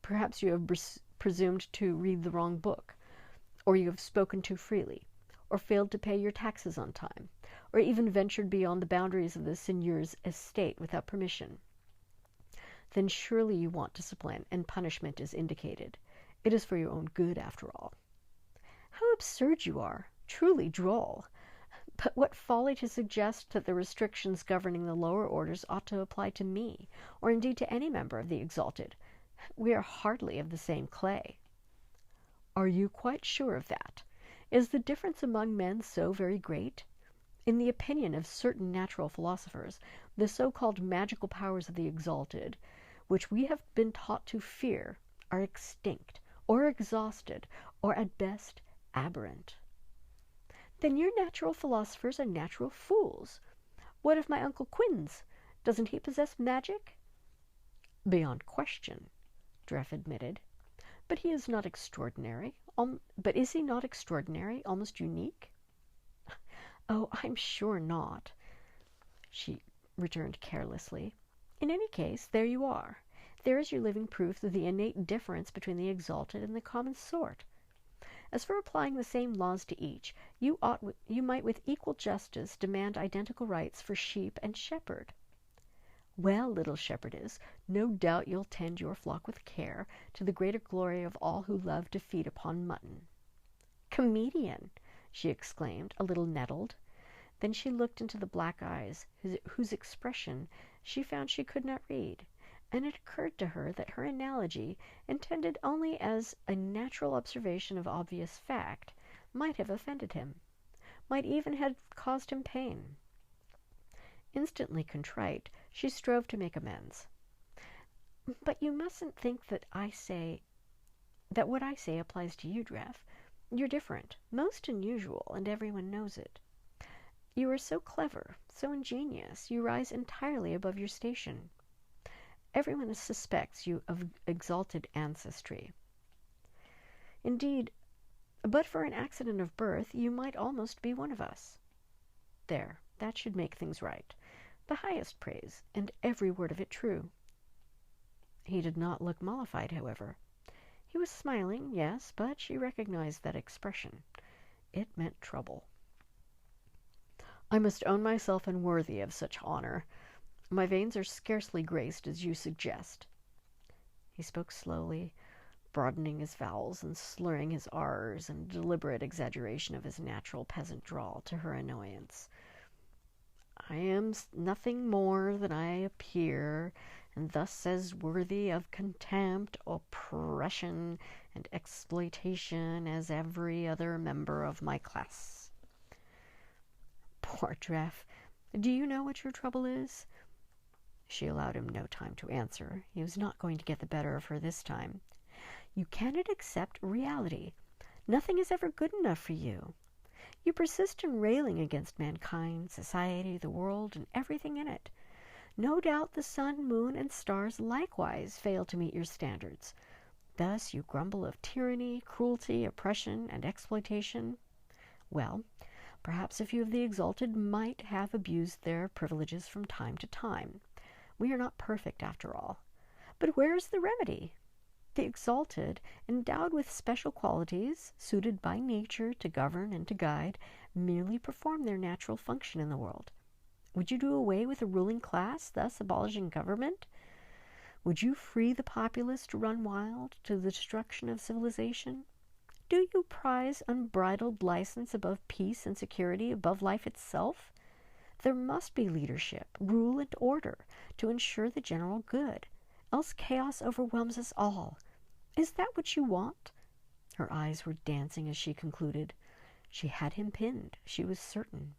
Perhaps you have presumed to read the wrong book, or you have spoken too freely, or failed to pay your taxes on time, or even ventured beyond the boundaries of the seigneur's estate without permission. Then surely you want discipline, and punishment is indicated. It is for your own good, after all. How absurd you are! Truly droll! But what folly to suggest that the restrictions governing the lower orders ought to apply to me, or indeed to any member of the Exalted. We are hardly of the same clay. Are you quite sure of that? Is the difference among men so very great? In the opinion of certain natural philosophers, the so-called magical powers of the Exalted, which we have been taught to fear, are extinct, or exhausted, or at best aberrant. Then your natural philosophers are natural fools. What of my Uncle Quinns? Doesn't he possess magic? Beyond question, Dreff admitted. But he is not extraordinary. But is he not extraordinary, almost unique? Oh, I'm sure not, she returned carelessly. In any case, there you are. There is your living proof of the innate difference between the Exalted and the common sort. As for applying the same laws to each, you might with equal justice demand identical rights for sheep and shepherd. Well, little shepherdess, no doubt you'll tend your flock with care, to the greater glory of all who love to feed upon mutton. Comedian! She exclaimed, a little nettled. Then she looked into the black eyes, whose expression she found she could not read, and it occurred to her that her analogy, intended only as a natural observation of obvious fact, might have offended him, might even have caused him pain. Instantly contrite, she strove to make amends. But you mustn't think that what I say applies to you, Dreff. You're different, most unusual, and everyone knows it. You are so clever, so ingenious, you rise entirely above your station. Everyone suspects you of exalted ancestry. Indeed, but for an accident of birth, you might almost be one of us. There, that should make things right. The highest praise, and every word of it true. He did not look mollified, however. He was smiling, yes, but she recognized that expression. It meant trouble. I must own myself unworthy of such honor. My veins are scarcely graced as you suggest. He spoke slowly, broadening his vowels and slurring his R's in deliberate exaggeration of his natural peasant drawl to her annoyance. I am nothing more than I appear, and thus as worthy of contempt, oppression, and exploitation as every other member of my class. Poor Dreff, do you know what your trouble is? She allowed him no time to answer. He was not going to get the better of her this time. You cannot accept reality. Nothing is ever good enough for you. You persist in railing against mankind, society, the world, and everything in it. No doubt the sun, moon, and stars likewise fail to meet your standards. Thus you grumble of tyranny, cruelty, oppression, and exploitation. Well, perhaps a few of the Exalted might have abused their privileges from time to time. We are not perfect, after all. But where is the remedy? The Exalted, endowed with special qualities, suited by nature to govern and to guide, merely perform their natural function in the world. Would you do away with the ruling class, thus abolishing government? Would you free the populace to run wild, to the destruction of civilization? Do you prize unbridled license above peace and security, above life itself? There must be leadership, rule, and order to ensure the general good, else chaos overwhelms us all. Is that what you want?" Her eyes were dancing as she concluded. She had him pinned, she was certain.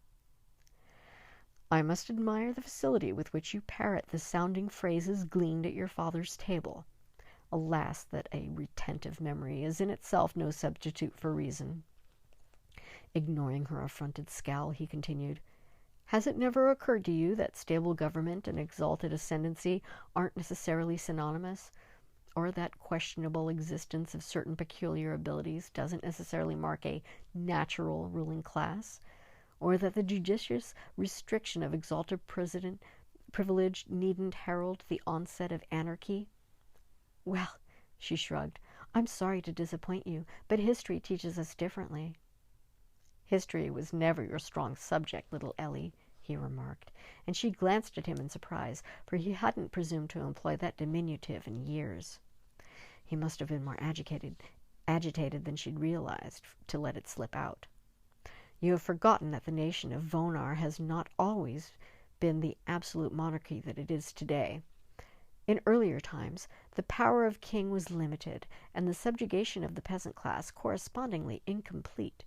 "I must admire the facility with which you parrot the sounding phrases gleaned at your father's table. Alas, that a retentive memory is in itself no substitute for reason." Ignoring her affronted scowl, he continued, "Has it never occurred to you that stable government and exalted ascendancy aren't necessarily synonymous? Or that questionable existence of certain peculiar abilities doesn't necessarily mark a natural ruling class? Or that the judicious restriction of exalted privilege needn't herald the onset of anarchy?" "Well," she shrugged, "I'm sorry to disappoint you, but history teaches us differently." "History was never your strong subject, little Ellie," he remarked, and she glanced at him in surprise, for he hadn't presumed to employ that diminutive in years. He must have been more agitated than she'd realized, to let it slip out. "You have forgotten that the nation of Vohnar has not always been the absolute monarchy that it is today. In earlier times, the power of king was limited, and the subjugation of the peasant class correspondingly incomplete.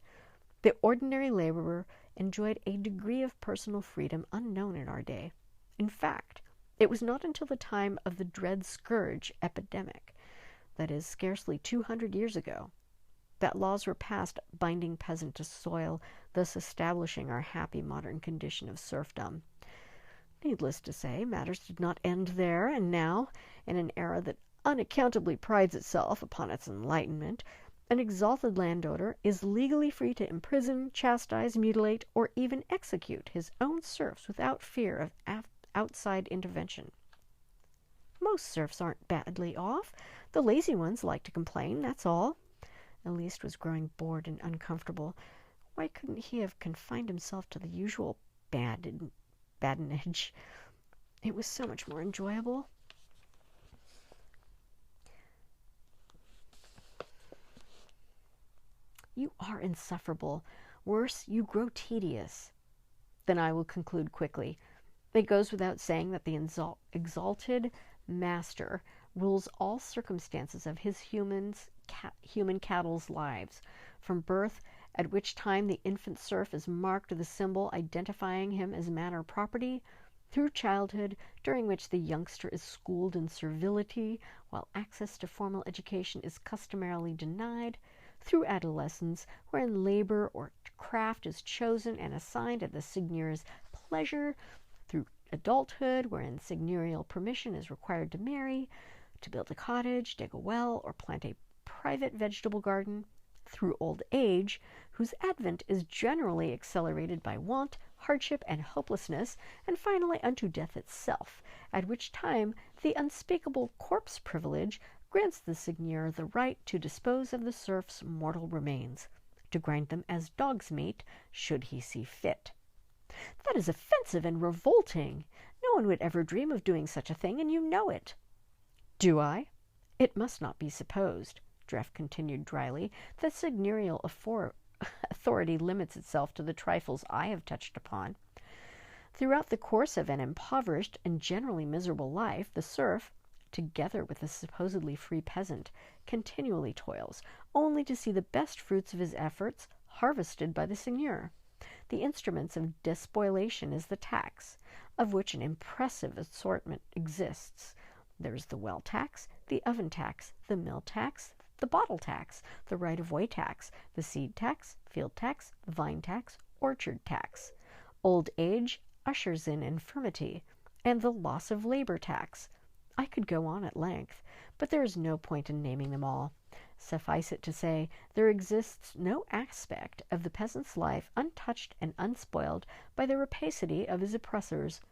The ordinary laborer enjoyed a degree of personal freedom unknown in our day. In fact, it was not until the time of the dread scourge epidemic, that is, scarcely 200 years ago, that laws were passed binding peasant to soil, thus establishing our happy modern condition of serfdom. Needless to say, matters did not end there, and now, in an era that unaccountably prides itself upon its enlightenment, an exalted landowner is legally free to imprison, chastise, mutilate, or even execute his own serfs without fear of outside intervention. Most serfs aren't badly off. The lazy ones like to complain, that's all." Eliste was growing bored and uncomfortable. Why couldn't he have confined himself to the usual badinage? It was so much more enjoyable. "You are insufferable. Worse, you grow tedious." "Then I will conclude quickly. It goes without saying that the exalted master rules all circumstances of his human cattle's lives, from birth, at which time the infant serf is marked with a symbol identifying him as man or property, through childhood, during which the youngster is schooled in servility, while access to formal education is customarily denied, through adolescence, wherein labor or craft is chosen and assigned at the seigneur's pleasure, through adulthood, wherein seigneurial permission is required to marry, to build a cottage, dig a well, or plant a private vegetable garden, through old age, whose advent is generally accelerated by want, hardship, and hopelessness, and finally unto death itself, at which time the unspeakable corpse privilege grants the seigneur the right to dispose of the serf's mortal remains, to grind them as dog's meat, should he see fit." "That is offensive and revolting. No one would ever dream of doing such a thing, and you know it." "Do I? It must not be supposed," Dreff continued dryly, "that seigneurial authority limits itself to the trifles I have touched upon. Throughout the course of an impoverished and generally miserable life, the serf, together with the supposedly free peasant, continually toils, only to see the best fruits of his efforts harvested by the seigneur. The instruments of despoliation is the tax, of which an impressive assortment exists. There is the well tax, the oven tax, the mill tax, the bottle tax, the right-of-way tax, the seed tax, field tax, vine tax, orchard tax. Old age ushers in infirmity, and the loss of labor tax. I could go on at length, but there is no point in naming them all. Suffice it to say, there exists no aspect of the peasant's life untouched and unspoiled by the rapacity of his oppressors.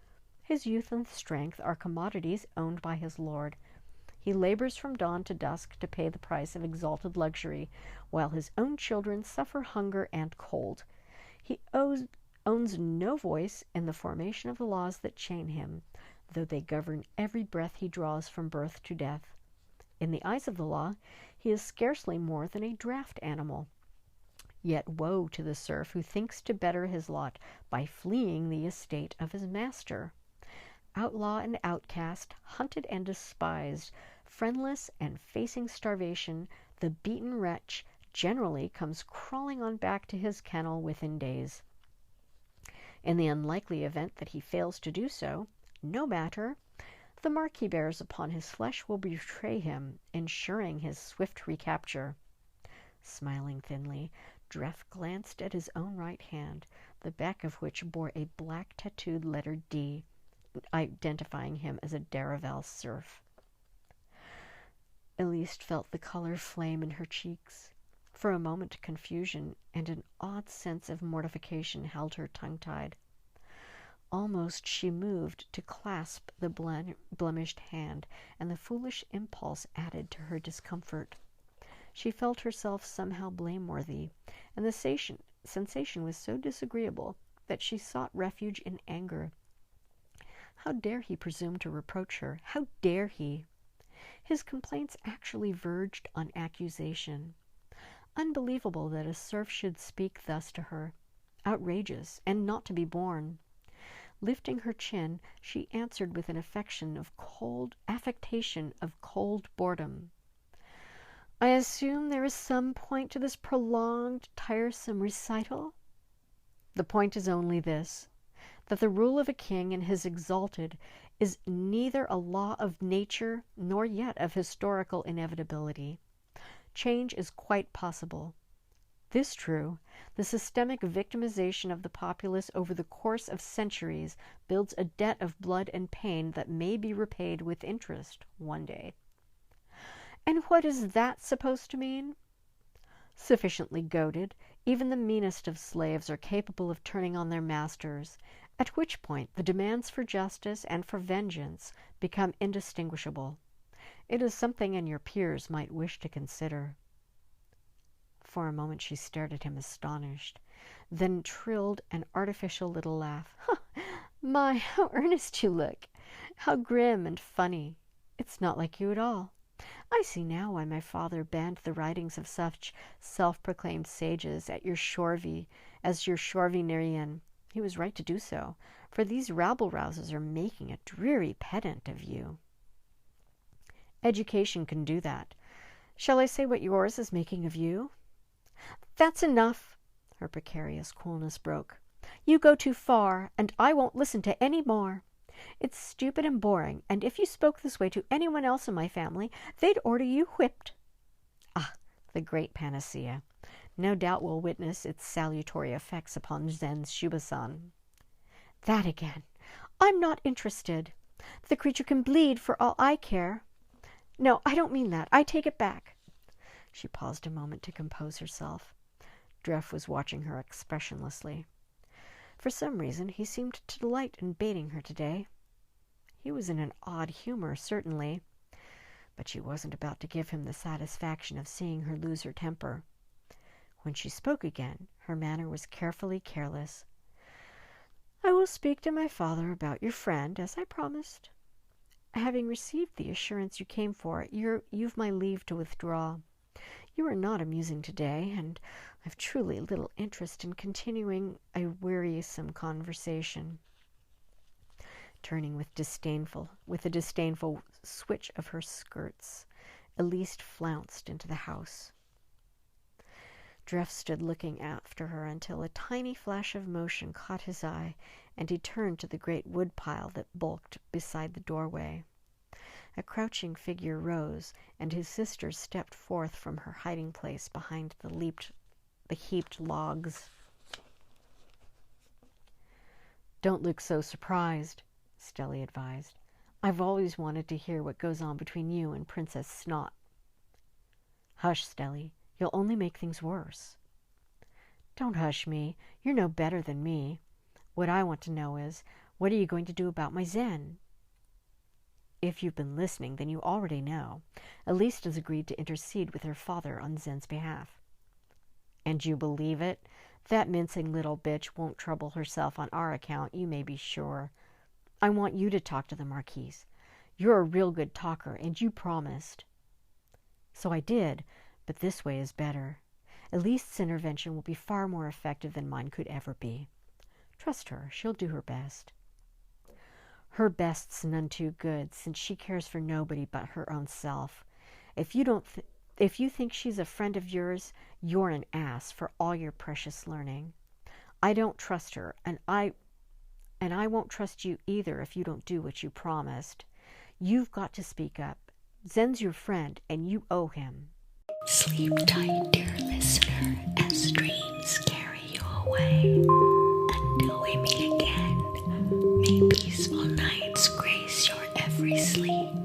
His youth and strength are commodities owned by his lord. He labors from dawn to dusk to pay the price of exalted luxury, while his own children suffer hunger and cold. He owns no voice in the formation of the laws that chain him, though they govern every breath he draws from birth to death. In the eyes of the law, he is scarcely more than a draught animal. Yet woe to the serf who thinks to better his lot by fleeing the estate of his master. Outlaw and outcast, hunted and despised, friendless and facing starvation, the beaten wretch generally comes crawling on back to his kennel within days. In the unlikely event that he fails to do so, no matter, the mark he bears upon his flesh will betray him, ensuring his swift recapture. Smiling thinly, Dreff glanced at his own right hand, the back of which bore a black tattooed letter D, identifying him as a Derrivale serf. Eliste felt the color flame in her cheeks. For a moment confusion and an odd sense of mortification held her tongue-tied. Almost she moved to clasp the blemished hand, and the foolish impulse added to her discomfort. She felt herself somehow blameworthy, and the sensation was so disagreeable that she sought refuge in anger. How dare he presume to reproach her? How dare he? His complaints actually verged on accusation. Unbelievable that a serf should speak thus to her. Outrageous, and not to be borne. Lifting her chin, she answered with an affectation of cold boredom. "I assume there is some point to this prolonged, tiresome recital?" "The point is only this, that the rule of a king and his exalted is neither a law of nature nor yet of historical inevitability. Change is quite possible. This true, the systemic victimization of the populace over the course of centuries builds a debt of blood and pain that may be repaid with interest one day." "And what is that supposed to mean?" "Sufficiently goaded, even the meanest of slaves are capable of turning on their masters, at which point the demands for justice and for vengeance become indistinguishable. It is something your peers might wish to consider." For a moment she stared at him astonished, then trilled an artificial little laugh. "My, how earnest you look! How grim and funny! It's not like you at all. I see now why my father banned the writings of such self-proclaimed sages as your Shorvinerian. He was right to do so, for these rabble-rousers are making a dreary pedant of you." "Education can do that. Shall I say what yours is making of you?" "That's enough!" Her precarious coolness broke. "You go too far, and I won't listen to any more. It's stupid and boring, and if you spoke this way to anyone else in my family, they'd order you whipped." "Ah, the great panacea. No doubt we'll witness its salutary effects upon Zen's Shuba-san." "That again! I'm not interested. The creature can bleed for all I care. No, I don't mean that. I take it back." She paused a moment to compose herself. Dreff was watching her expressionlessly. For some reason he seemed to delight in baiting her today. He was in an odd humor, certainly, but she wasn't about to give him the satisfaction of seeing her lose her temper. When she spoke again, her manner was carefully careless. "I will speak to my father about your friend, as I promised. Having received the assurance you came for, you've my leave to withdraw. You are not amusing today, and I've truly little interest in continuing a wearisome conversation." Turning with a disdainful switch of her skirts, Eliste flounced into the house. Dreff stood looking after her until a tiny flash of motion caught his eye, and he turned to the great woodpile that bulked beside the doorway. A crouching figure rose, and his sister stepped forth from her hiding place behind the heaped logs. "Don't look so surprised," Stelly advised. "I've always wanted to hear what goes on between you and Princess Snot." "Hush, Stelly. You'll only make things worse." "Don't hush me. You're no better than me. What I want to know is, what are you going to do about my Zen?" "If you've been listening, then you already know. Eliste has agreed to intercede with her father on Zen's behalf." "And you believe it? That mincing little bitch won't trouble herself on our account, you may be sure. I want you to talk to the Marquise. You're a real good talker, and you promised." So I did, but this way is better. Eliste's intervention will be far more effective than mine could ever be. Trust her. She'll do her best. Her best's none too good, since she cares for nobody but her own self. If you think she's a friend of yours, you're an ass for all your precious learning. I don't trust her, and I won't trust you either if you don't do what you promised. You've got to speak up. Zen's your friend, and you owe him. Sleep tight, dear listener, as dreams carry you away. Until we meet again, may peaceful nights grace your every sleep.